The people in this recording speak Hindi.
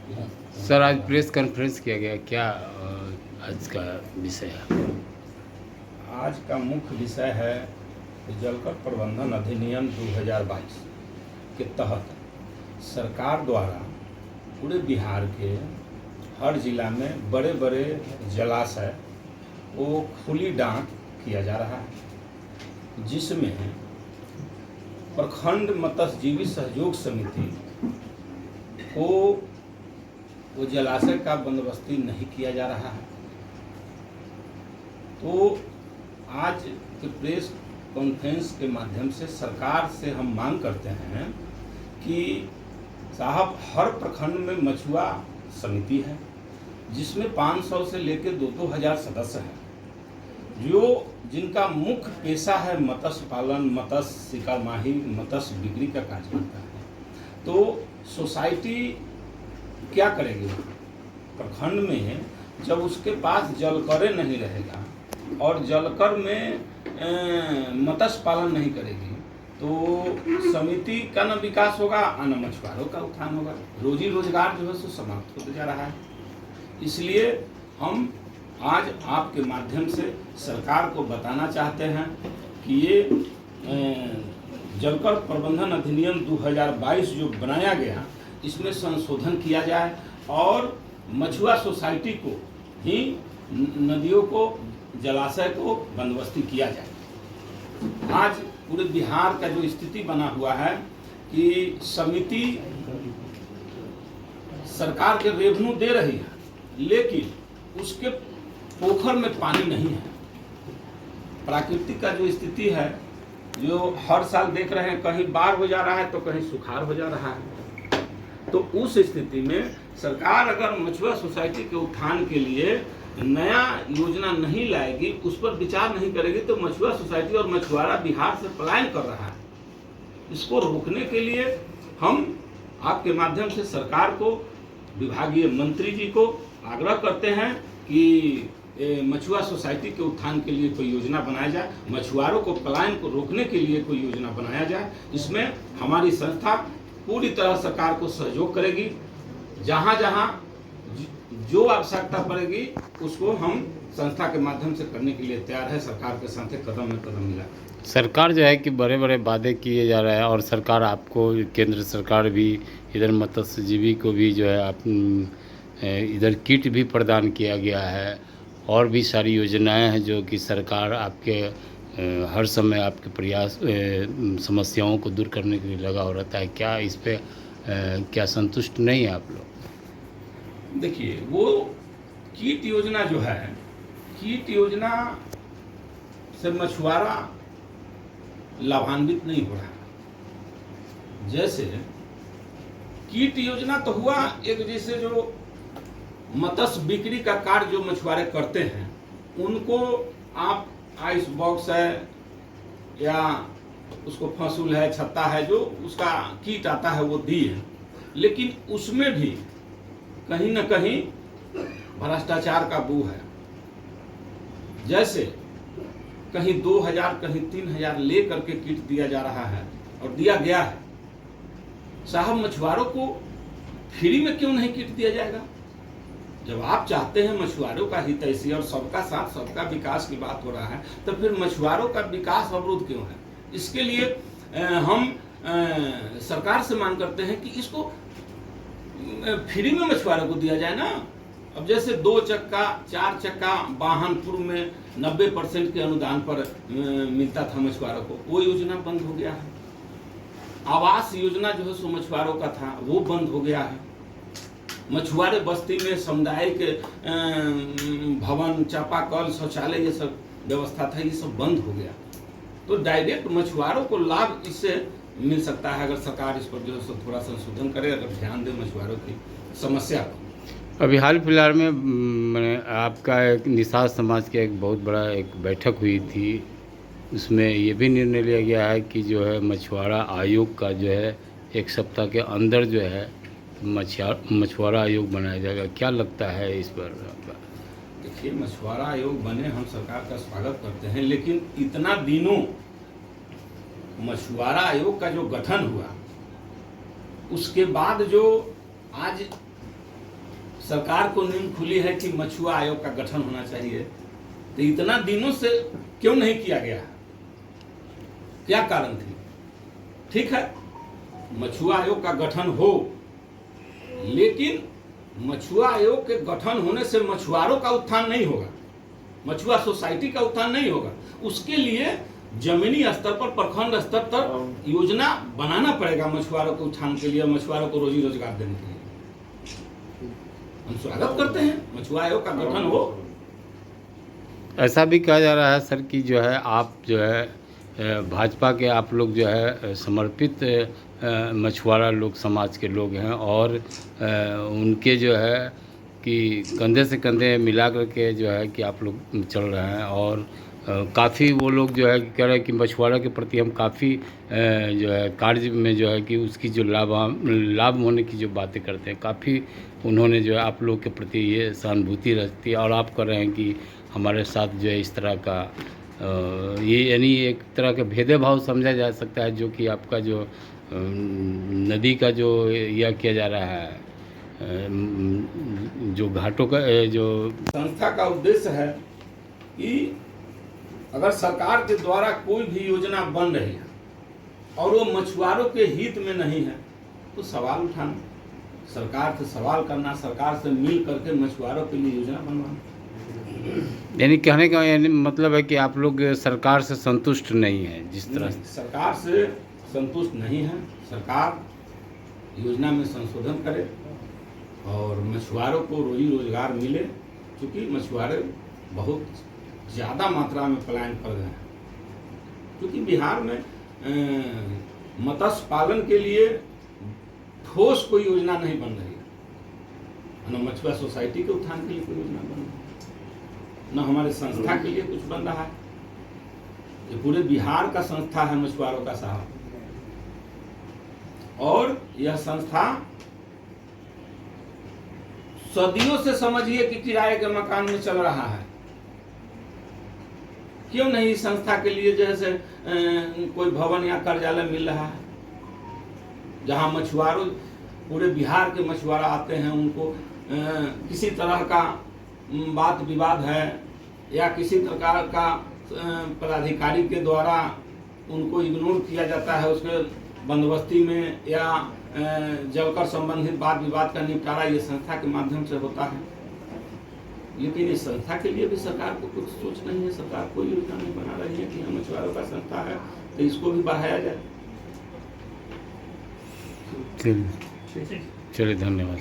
सर, आज प्रेस कॉन्फ्रेंस किया गया, क्या आज का विषय है? आज का मुख्य विषय है जलकर प्रबंधन अधिनियम 2022 के तहत सरकार द्वारा पूरे बिहार के हर जिला में बड़े बड़े जलाशय को खुली डांक किया जा रहा है, जिसमें प्रखंड मत्स्यजीवी सहयोग समिति को वो जलाशय का बंदोबस्ती नहीं किया जा रहा है। तो आज के प्रेस कॉन्फ्रेंस के माध्यम से सरकार से हम मांग करते हैं कि साहब, हर प्रखंड में मछुआ समिति है जिसमें 500 से लेकर 2-2 हज़ार सदस्य हैं, जिनका मुख्य पेशा है मत्स्य पालन, मत्स्य शिकार माही, मत्स्य बिक्री का कार्य करता है। तो सोसाइटी क्या करेगी? प्रखंड में जब उसके पास जलकरे नहीं रहेगा और जलकर में मत्स्य पालन नहीं करेगी तो समिति का न विकास होगा न मछुआरों का उत्थान होगा। रोजी रोजगार जो है सो समाप्त होते जा रहा है। इसलिए हम आज आपके माध्यम से सरकार को बताना चाहते हैं कि ये जलकर प्रबंधन अधिनियम 2022 जो बनाया गया, इसमें संशोधन किया जाए और मछुआ सोसाइटी को ही नदियों को, जलाशय को बंदोबस्ती किया जाए। आज पूरे बिहार का जो स्थिति बना हुआ है कि समिति सरकार के रेवेन्यू दे रही है, लेकिन उसके पोखर में पानी नहीं है। प्राकृतिक का जो स्थिति है, जो हर साल देख रहे हैं, कहीं बाढ़ हो जा रहा है तो कहीं सुखाड़ हो जा रहा है। तो उस स्थिति में सरकार अगर मछुआ सोसाइटी के उत्थान के लिए नया योजना नहीं लाएगी, उस पर विचार नहीं करेगी, तो मछुआ सोसाइटी और मछुआरा बिहार से पलायन कर रहा है। इसको रोकने के लिए हम आपके माध्यम से सरकार को, विभागीय मंत्री जी को आग्रह करते हैं कि मछुआ सोसाइटी के उत्थान के लिए कोई योजना बनाया जाए, मछुआरों को पलायन को रोकने के लिए कोई योजना बनाया जाए। इसमें हमारी संस्था पूरी तरह सरकार को सहयोग करेगी। जहाँ जहाँ जो आवश्यकता पड़ेगी उसको हम संस्था के माध्यम से करने के लिए तैयार है। सरकार के साथ कदम में कदम मिला। सरकार जो है कि बड़े बड़े वादे किए जा रहे हैं और सरकार आपको, केंद्र सरकार भी इधर मत्स्यजीवी को भी जो है आप इधर किट भी प्रदान किया गया है और भी सारी योजनाएं हैं जो कि सरकार आपके हर समय आपके प्रयास समस्याओं को दूर करने के लिए लगा हो रहता है। क्या इस पे क्या संतुष्ट नहीं है आप लोग? देखिए, वो कीट योजना जो है, कीट योजना से मछुआरा लाभान्वित नहीं हो रहा है। जैसे कीट योजना तो हुआ एक, जैसे जो मत्स्य बिक्री का कार्य जो मछुआरे करते हैं उनको आप आइस बॉक्स है या उसको फसूल है, छत्ता है, जो उसका कीट आता है वो दिए, लेकिन उसमें भी कहीं न कहीं भ्रष्टाचार का बू है। जैसे कहीं 2000 कहीं 3000 ले करके कीट दिया जा रहा है और दिया गया है। साहब, मछुआरों को फ्री में क्यों नहीं कीट दिया जाएगा? जब आप चाहते हैं मछुआरों का हितैषी और सबका साथ सबका विकास की बात हो रहा है, तो फिर मछुआरों का विकास अवरुद्ध क्यों है? इसके लिए हम सरकार से मांग करते हैं कि इसको फ्री में मछुआरों को दिया जाए ना। अब जैसे 2 चक्का 4 चक्का वाहन पूर्व में 90% के अनुदान पर मिलता था मछुआरों को, वो योजना बंद हो गया है। आवास योजना जो है सो मछुआरों का था, वो बंद हो गया है। मछुआरे बस्ती में सामुदायिक भवन, चापाकल, शौचालय, ये सब व्यवस्था था, ये सब बंद हो गया। तो डायरेक्ट मछुआरों को लाभ इससे मिल सकता है अगर सरकार इस पर जो है थोड़ा संशोधन करे, अगर ध्यान दे मछुआरों की समस्या को। अभी हाल फिलहाल में मैंने आपका एक निषाद समाज की एक बहुत बड़ा एक बैठक हुई थी, उसमें ये भी निर्णय लिया गया है कि जो है मछुआरा आयोग का जो है 1 सप्ताह के अंदर जो है मछुआरा आयोग बनाया जाएगा। क्या लगता है इस पर आपका? देखिए, मछुआरा आयोग बने, हम सरकार का स्वागत करते हैं, लेकिन इतना दिनों मछुआरा आयोग का जो गठन हुआ, उसके बाद जो आज सरकार को नींद खुली है कि मछुआ आयोग का गठन होना चाहिए, तो इतना दिनों से क्यों नहीं किया गया? क्या कारण थी? ठीक है, मछुआ आयोग का गठन हो, लेकिन मछुआ आयोग के गठन होने से मछुआरों का उत्थान नहीं होगा, मछुआ सोसाइटी का उत्थान नहीं होगा। उसके लिए जमीनी स्तर पर, प्रखंड स्तर तक योजना बनाना पड़ेगा मछुआरों के उत्थान के लिए, मछुआरों को रोजी रोजगार देने के लिए। हम स्वागत करते हैं मछुआ आयोग का गठन हो। ऐसा भी कहा जा रहा है सर कि जो है आप जो है भाजपा के आप लोग जो है समर्पित मछुआरा लोग समाज के लोग हैं, और उनके जो है कि कंधे से कंधे मिला करके जो है कि आप लोग चल रहे हैं, और काफ़ी वो लोग जो है कह रहे हैं कि मछुआरा के प्रति हम काफ़ी जो है कार्य में जो है कि उसकी जो लाभ होने की जो बातें करते हैं, काफ़ी उन्होंने जो है आप लोग के प्रति ये सहानुभूति रखती है, और आप कर रहे हैं कि हमारे साथ जो है इस तरह का ये यानी एक तरह का भेदभाव समझा जा सकता है, जो कि आपका जो नदी का जो यह किया जा रहा है, जो घाटों का जो संस्था का उद्देश्य है कि अगर सरकार के द्वारा कोई भी योजना बन रही है और वो मछुआरों के हित में नहीं है, तो सवाल उठाना, सरकार से सवाल करना, सरकार से मिल करके मछुआरों के लिए योजना बनवाना। यानी कहने का यानी मतलब है कि आप लोग सरकार से संतुष्ट नहीं है। जिस तरह सरकार से संतुष्ट नहीं है, सरकार योजना में संशोधन करे और मछुआरों को रोजी रोजगार मिले, क्योंकि मछुआरे बहुत ज़्यादा मात्रा में पलायन कर गए हैं। क्योंकि बिहार में मत्स्य पालन के लिए ठोस कोई योजना नहीं बन रही है, न मछुआ सोसाइटी के उत्थान के लिए कोई योजना बन रही है, न हमारे संस्था के लिए कुछ बन रहा है। ये पूरे बिहार का संस्था है मछुआरों का साहब, और यह संस्था सदियों से समझिए कि किराए के मकान में चल रहा है। क्यों नहीं इस संस्था के लिए जैसे कोई भवन या कार्यालय मिल रहा है, जहां मछुआरों पूरे बिहार के मछुआरा आते हैं, उनको किसी तरह का बात विवाद है या किसी प्रकार का पदाधिकारी के द्वारा उनको इग्नोर किया जाता है, उसके बंदोबस्ती में या जलकर संबंधित वाद विवाद का निपटारा ये संस्था के माध्यम से होता है। लेकिन इस संस्था के लिए भी सरकार को कुछ सोच नहीं है, सरकार कोई योजना नहीं बना रही है कि हम मछुआरों का संस्था है तो इसको भी बढ़ाया जाए। चलिए धन्यवाद।